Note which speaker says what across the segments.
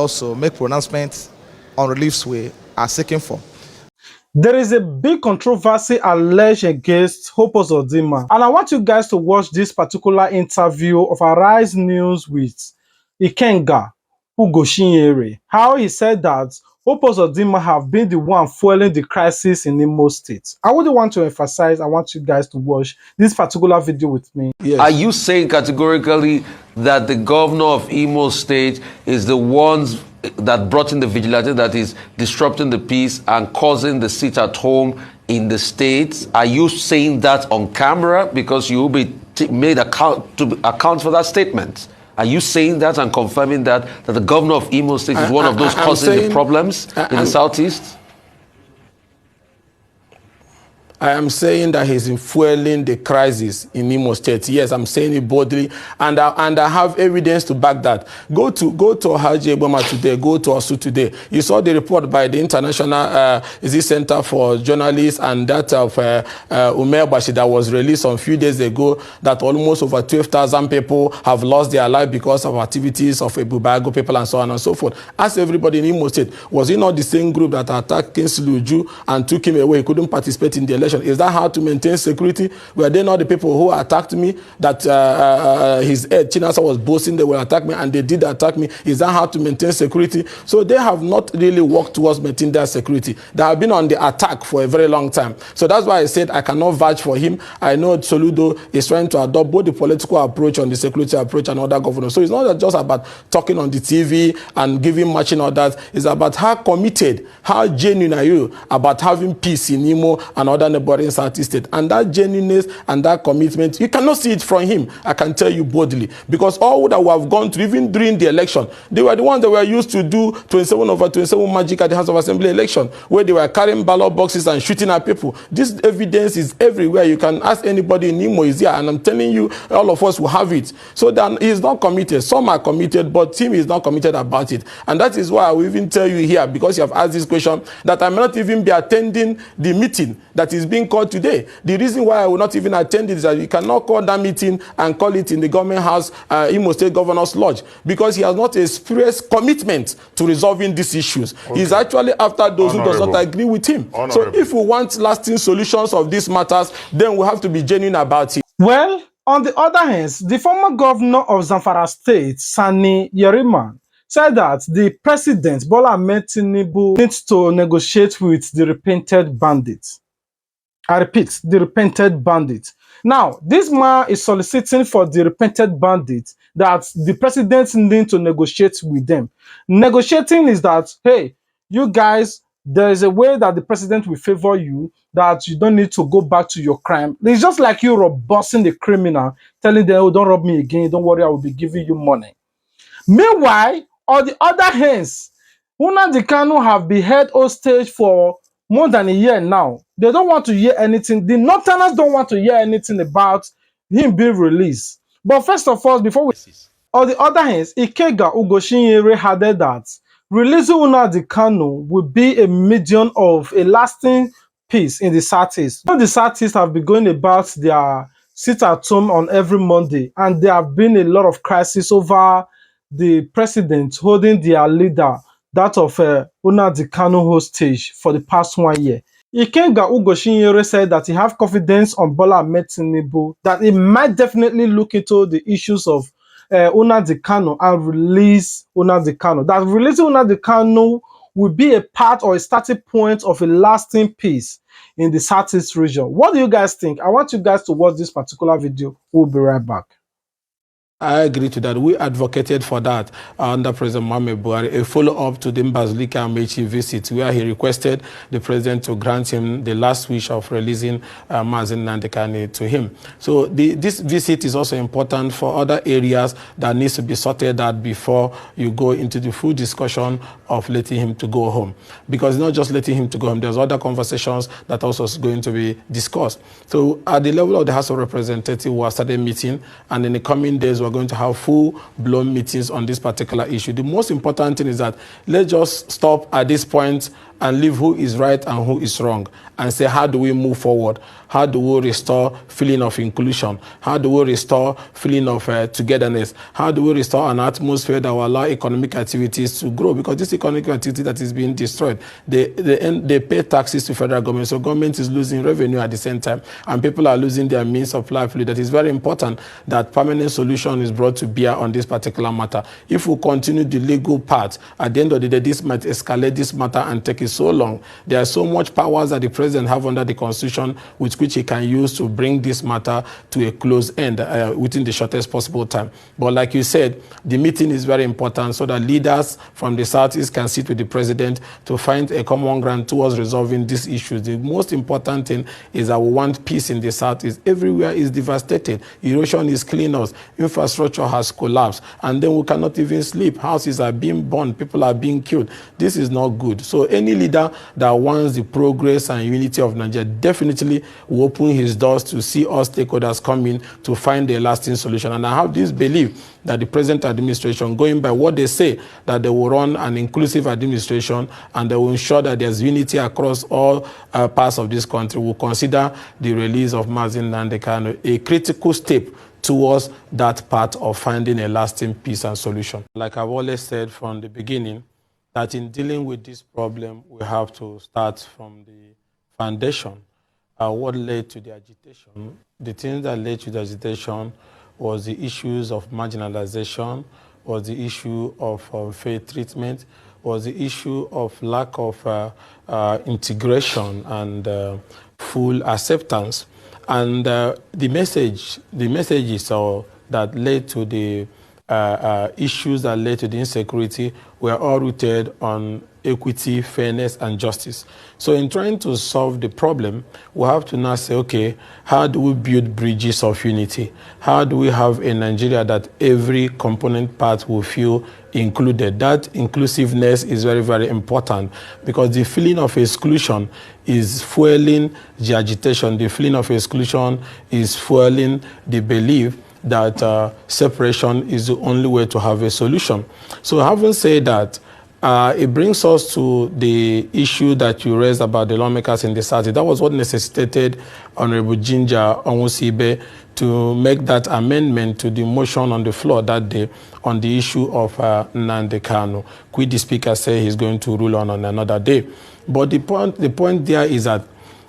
Speaker 1: also make pronouncements on reliefs we are seeking for.
Speaker 2: There is a big controversy alleged against Hope Uzodinma, and I want you guys to watch this particular interview of Arise News with Ikenga Ugoshinyere, how he said that Hope Uzodinma have been the one fueling the crisis in Imo State. I wouldn't want to emphasize, I want you guys to watch this particular video with me.
Speaker 3: Yes. Are you saying categorically that the governor of Imo State is the ones that brought in the vigilante that is disrupting the peace and causing the sit at home in the states? Are you saying that on camera because you will be made account for that statement? Are you saying that and confirming that the governor of Imo State is one of those causing the problems in the southeast?
Speaker 4: I am saying that he's fueling the crisis in Imo State. Yes, I'm saying it boldly, and I have evidence to back that. Go to Haji Eboma today. Go to Osu today. You saw the report by the International Center for Journalists and that of Umer Bashi that was released a few days ago. That almost over 12,000 people have lost their life because of activities of Ebubago people and so on and so forth. Ask everybody in Imo State, was it not the same group that attacked King Sluju and took him away? He couldn't participate in the election. Is that how to maintain security? Were they not the people who attacked me? That his head, Chinasa, was boasting they will attack me, and they did attack me. Is that how to maintain security? So they have not really worked towards maintaining their security. They have been on the attack for a very long time. So that's why I said I cannot vouch for him. I know Soludo is trying to adopt both the political approach and the security approach and other governors. So it's not just about talking on the TV and giving marching orders. It's about how committed, how genuine are you about having peace in Imo and other neighboring Southeast State. And that genuineness and that commitment, you cannot see it from him, I can tell you boldly. Because all that we have gone through, even during the election, they were the ones that were used to do 27/27 magic at the House of Assembly election, where they were carrying ballot boxes and shooting at people. This evidence is everywhere. You can ask anybody in Imo is here, and I'm telling you, all of us will have it. So then he's not committed. Some are committed, but Tim is not committed about it. And that is why I will even tell you here, because you have asked this question, that I may not even be attending the meeting that is being called today. The reason why I will not even attend it is that you cannot call that meeting and call it in the government house, Imo State Governor's Lodge, because he has not expressed commitment to resolving these issues. Okay. He's actually after those who does not agree with him. So if we want lasting solutions of these matters, then we have to be genuine about it.
Speaker 2: Well, on the other hand, the former governor of Zamfara State, Sani Yeriman, said that the president, Bola Ahmed Tinubu, needs to negotiate with the repented bandits. I repeat, the repented bandit. Now, this man is soliciting for the repented bandit that the president needs to negotiate with them. Negotiating is that, hey, you guys, there is a way that the president will favor you, that you don't need to go back to your crime. It's just like you bossing the criminal, telling them, oh, don't rob me again, don't worry, I will be giving you money. Meanwhile, on the other hands, Nnamdi Kanu have been held hostage for more than a year now. They don't want to hear anything. The Northerners don't want to hear anything about him being released. But first of all, before we... On the other hand, Ikenga Ugoshinyere added that releasing Nnamdi Kanu will be a medium of a lasting peace in the Southeast. The Southeast have been going about their sit-at-home on every Monday, and there have been a lot of crises over the president holding their leader, that of Nnamdi Kanu hostage for the past 1 year. Ikenga Ugoshinyere said that he have confidence on Bola Ahmed Tinubu that he might definitely look into the issues of Nnamdi Kanu and release Nnamdi Kanu. That releasing Nnamdi Kanu will be a part or a starting point of a lasting peace in the Southeast region. What do you guys think? I want you guys to watch this particular video. We'll be right back.
Speaker 4: I agree to that. We advocated for that under President Mohamed Buhari, a follow-up to the Mbazulika Amechi visit, where he requested the president to grant him the last wish of releasing Mazen Nnamdi Kanu to him. So this visit is also important for other areas that needs to be sorted out before you go into the full discussion of letting him to go home. Because not just letting him to go home, there's other conversations that also is going to be discussed. So at the level of the House of Representatives, we have started meeting, and in the coming days, we're going to have full-blown meetings on this particular issue. The most important thing is that let's just stop at this point and leave who is right and who is wrong, and say, how do we move forward? How do we restore feeling of inclusion? How do we restore feeling of togetherness? How do we restore an atmosphere that will allow economic activities to grow? Because this economic activity that is being destroyed, they pay taxes to federal government, so government is losing revenue at the same time, and people are losing their means of livelihood. That is very important that permanent solution is brought to bear on this particular matter. If we continue the legal part, at the end of the day, this might escalate this matter and take it so long. There are so much powers that the president have under the constitution with which he can use to bring this matter to a close end within the shortest possible time. But like you said, the meeting is very important so that leaders from the Southeast can sit with the president to find a common ground towards resolving these issues. The most important thing is that we want peace in the Southeast. Everywhere is devastated. Erosion is killing us. Infrastructure has collapsed. And then we cannot even sleep. Houses are being burned. People are being killed. This is not good. So any leader that wants the progress and unity of Nigeria definitely will open his doors to see all stakeholders come in to find a lasting solution. And I have this belief that the present administration, going by what they say, that they will run an inclusive administration and they will ensure that there's unity across all parts of this country, will consider the release of Nnamdi Kanu a critical step towards that part of finding a lasting peace and solution. Like I've always said from the beginning, that in dealing with this problem, we have to start from the foundation. What led to the agitation? The things that led to the agitation was the issues of marginalization, was the issue of fair treatment, was the issue of lack of integration and full acceptance. And the messages that led to the issues that led to the insecurity were all rooted on equity, fairness, and justice. So in trying to solve the problem, we have to now say, okay, how do we build bridges of unity? How do we have a Nigeria that every component part will feel included? That inclusiveness is very, very important, because the feeling of exclusion is fueling the agitation. The feeling of exclusion is fueling the belief that separation is the only way to have a solution. So having said that, it brings us to the issue that you raised about the lawmakers in the South. That was what necessitated Honorable Ginger Onwusibe to make that amendment to the motion on the floor that day on the issue of Nnamdi Kanu, which the Speaker said he's going to rule on another day. But the point there is that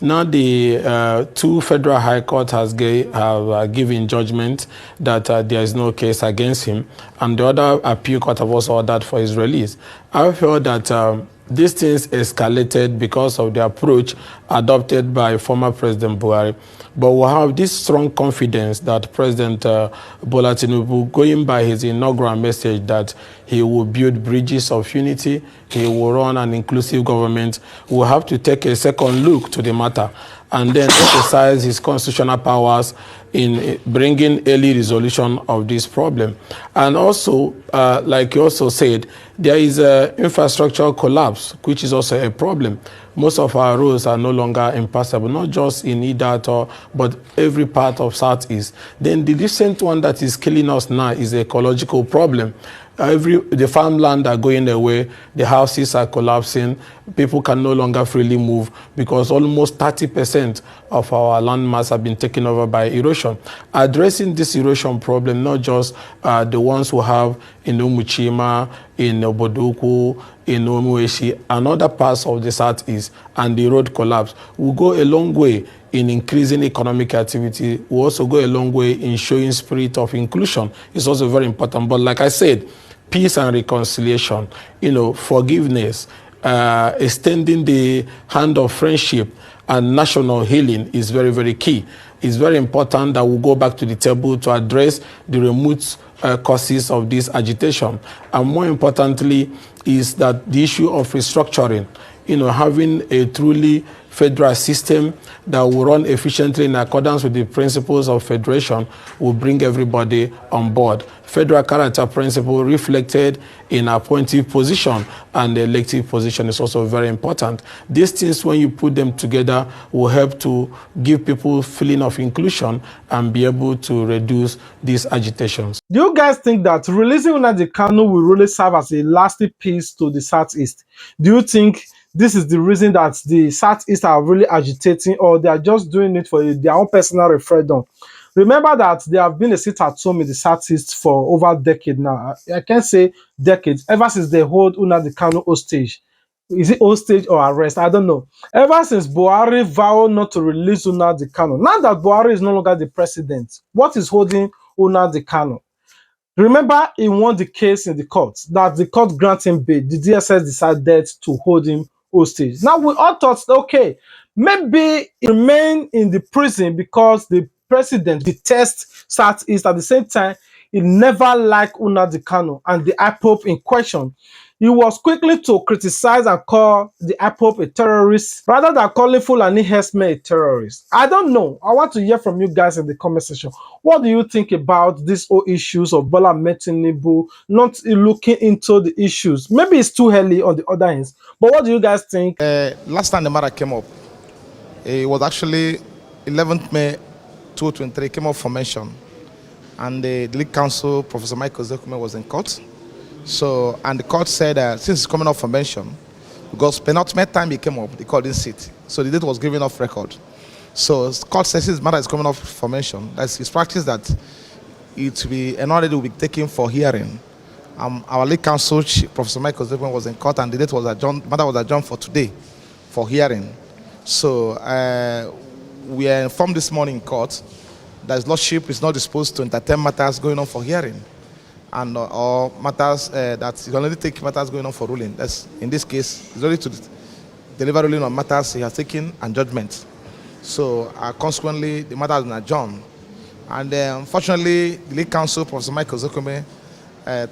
Speaker 4: now the two federal high courts have given judgment that there is no case against him, and the other appeal court have also ordered for his release. I felt that these things escalated because of the approach adopted by former President Buhari. But we have this strong confidence that President Bola Tinubu, going by his inaugural message that he will build bridges of unity, he will run an inclusive government, will have to take a second look to the matter and then exercise his constitutional powers in bringing early resolution of this problem. And also, like you also said, there is an infrastructural collapse, which is also a problem. Most of our roads are no longer impassable, not just in Idato, but every part of Southeast. Then the recent one that is killing us now is the ecological problem. The farmland are going away, the houses are collapsing, people can no longer freely move because almost 30% of our land mass have been taken over by erosion. Addressing this erosion problem, not just the ones who have in Umuchima, in Obodoku, in Omueshi, and other parts of the Southeast, and the road collapse, will go a long way in increasing economic activity. Will also go a long way in showing spirit of inclusion. It's also very important. But like I said, peace and reconciliation, forgiveness, extending the hand of friendship and national healing is very, very key. It's very important that we go back to the table to address the remote causes of this agitation. And more importantly is that the issue of restructuring, having a truly federal system that will run efficiently in accordance with the principles of federation will bring everybody on board. Federal character principle reflected in appointive position and the elective position is also very important. These things, when you put them together, will help to give people feeling of inclusion and be able to reduce these agitations.
Speaker 2: Do you guys think that releasing Nnamdi Kanu will really serve as a lasting peace to the Southeast? Do you think this is the reason that the Southeast are really agitating, or they are just doing it for their own personal referendum. Remember that there have been a sit at home in the Southeast for over a decade now. I can't say decades, ever since they hold Nnamdi Kanu hostage. Is it hostage or arrest? I don't know. Ever since Buhari vowed not to release Nnamdi Kanu, now that Buhari is no longer the president, what is holding Nnamdi Kanu? Remember, he won the case in the court, that the court granted him bail. The DSS decided to hold him hostage. Now, we all thought, okay, maybe he remained in the prison because the president detests Southeast. At the same time, he never liked Nnamdi Kanu and the IPOB in question. He was quickly to criticize and call the IPOB a terrorist rather than calling Fulani herdsmen a terrorist. I don't know. I want to hear from you guys in the comment section. What do you think about these whole issues of Bola Ahmed Tinubu not looking into the issues? Maybe it's too early on the other hands, but what do you guys think?
Speaker 1: Last time the matter came up, it was actually 11th May 2023, came up for mention. And the lead counsel, Professor Michael Zekume, was in court. So, and the court said since it's coming up for mention, because penultimate time he came up, the court didn't sit. So the date was given off record. So the court says this matter is coming up for mention. That's his practice that it will be another day will be taken for hearing. Our lead counsel, Professor Michael Zekume, was in court, and the date was adjourned. Matter was adjourned for today, for hearing. So we are informed this morning in court that his lordship is not disposed to entertain matters going on for hearing, and or matters that he only take matters going on for ruling. That's in this case, he's ready to deliver ruling on matters he has taken and judgment. So consequently, the matter has been adjourned. And unfortunately, the lead counsel, Professor Michael Zekume,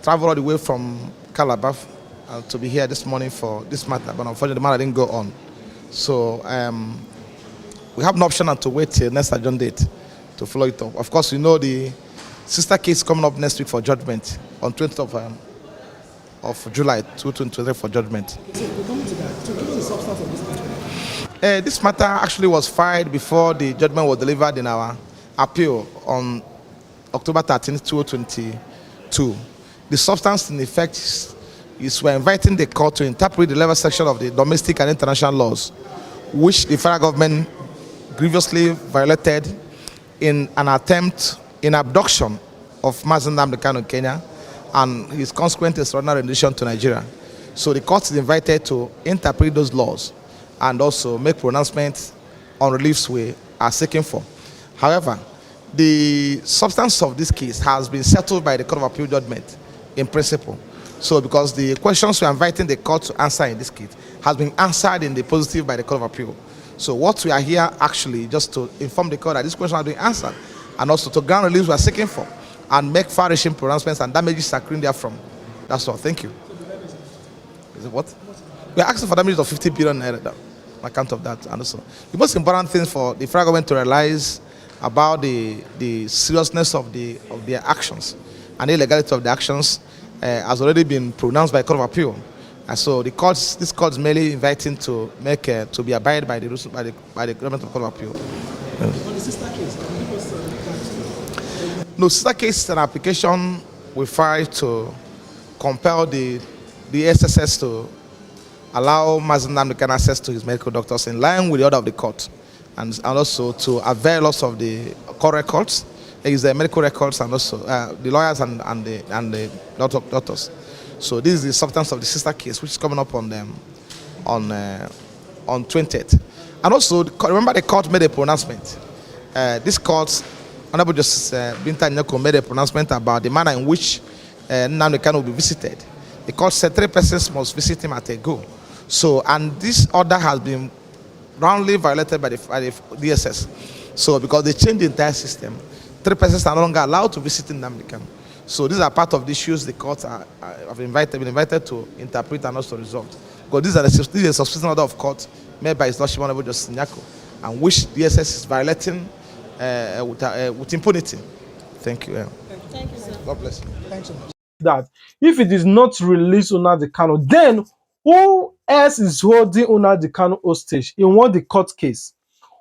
Speaker 1: traveled all the way from Calabar to be here this morning for this matter, but unfortunately, the matter didn't go on. So we have no option than to wait till next adjourned date to follow it up. Of course, we know the sister case coming up next week for judgment on 20th of July 2023 for judgment.
Speaker 2: So we're coming to that. So give us the substance of this judgment.
Speaker 1: This matter actually was filed before the judgment was delivered in our appeal on October 13, 2022. The substance in effect is we're inviting the court to interpret the 11th section of the domestic and international laws, which the federal government grievously violated in an attempt in abduction of Nnamdi Kanu in Kenya and his consequent extraordinary rendition to Nigeria. So the court is invited to interpret those laws and also make pronouncements on reliefs we are seeking for. However, the substance of this case has been settled by the Court of Appeal judgment in principle. So because the questions we are inviting the court to answer in this case has been answered in the positive by the Court of Appeal. So what we are here actually just to inform the court that this question has been answered, and also to grant relief we are seeking for, and make far-reaching pronouncements and damages accruing therefrom. That's all. Thank you. Is it what? We are asking for damages of 50 billion naira on account of that. And also, the most important thing for the federal government to realize about the seriousness of their actions and the illegality of the actions has already been pronounced by the Court of Appeal. And so this court is merely inviting to make to be abided by the rules by the government of Court of Appeal.
Speaker 2: On the sister case, can you give us
Speaker 1: No, sister case is an application we filed to compel the SSS to allow Nnamdi Kanu access to his medical doctors in line with the order of the court, and also to avail us of the court records, the medical records, and also the lawyers and the doctors. So this is the substance of the sister case, which is coming up on 20th. And also, remember the court made a pronouncement. This court, Honorable Justice Binta Nyako, made a pronouncement about the manner in which Nnamdi Kanu will be visited. The court said 3 persons must visit him at a go. So, and this order has been roundly violated by the DSS. So, because they changed the entire system, 3 persons are no longer allowed to visit Nnamdi Kanu. So these are part of the issues the court have been invited to interpret and also resolve. Because this is a substitution order of court made by His Lordship Honorable Justice Nyako, and which DSS is violating with impunity. Thank you.
Speaker 5: Thank you, sir.
Speaker 1: God bless you. Thanks so much.
Speaker 2: that? If it is not released Nnamdi Kanu, then who else is holding Nnamdi Kanu hostage in one the court case?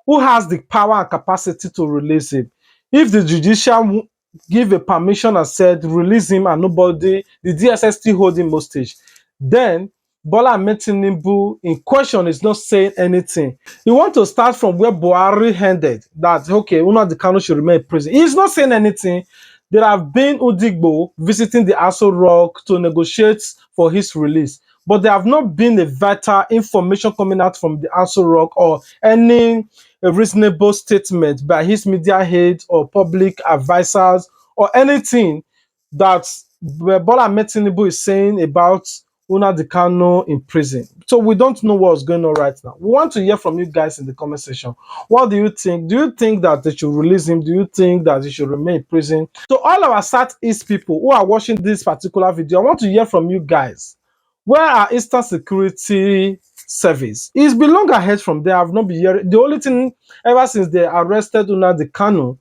Speaker 2: Who has the power and capacity to release him? If the judicial give a permission and said release him and nobody, the DSS still hold him hostage, then Bola Ahmed Tinubu in question is not saying anything. You want to start from where Buhari ended, that, okay, Nnamdi Kanu should remain in prison. He's not saying anything. There have been Udigbo visiting the Aso Rock to negotiate for his release, but there have not been a vital information coming out from the Aso Rock or any reasonable statement by his media head or public advisors or anything that Bola Ahmed Tinubu is saying about Nnamdi Kanu in prison. So we don't know what's going on right now. We want to hear from you guys in the comment section. What do you think? Do you think that they should release him? Do you think that he should remain in prison? So all our Southeast people who are watching this particular video, I want to hear from you guys. Where are Eastern Security Service? It's been long ahead from there. I've not been hearing. The only thing ever since they arrested Nnamdi Kanu,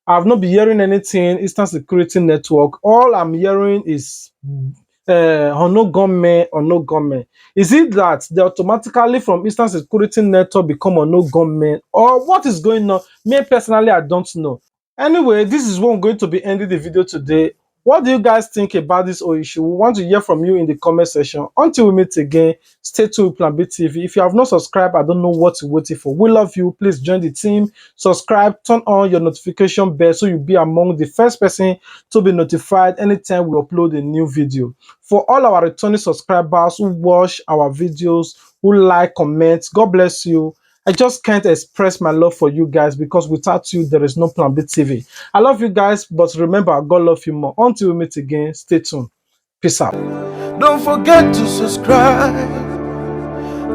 Speaker 2: I've not been hearing anything. Eastern Security Network. All I'm hearing is or no government. Is it that they automatically from Eastern Security Network become no government, or what is going on? Me personally, I don't know. Anyway, this is what I'm going to be ending the video today. What do you guys think about this whole issue? We want to hear from you in the comment section. Until we meet again, stay tuned with Plan B TV. If you have not subscribed, I don't know what you're waiting for. We love you. Please join the team. Subscribe, turn on your notification bell so you'll be among the first person to be notified anytime we upload a new video. For all our returning subscribers who watch our videos, who like, comment, God bless you. I just can't express my love for you guys because without you, there is no Plan B TV. I love you guys, but remember, God loves you more. Until we meet again, stay tuned. Peace out.
Speaker 5: Don't forget to subscribe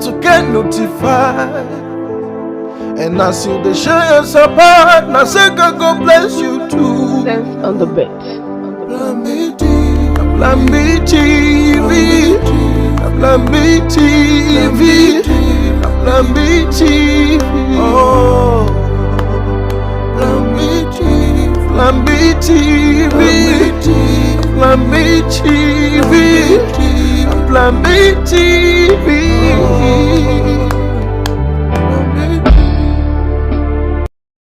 Speaker 5: to get notified. And as you they share your support, now say God bless you too.
Speaker 6: Sense on the bed.
Speaker 5: Plan B TV, Plan B TV, Plan B TV. Oh, Plan B TV, Plan B TV, Plan B TV, Plan B TV.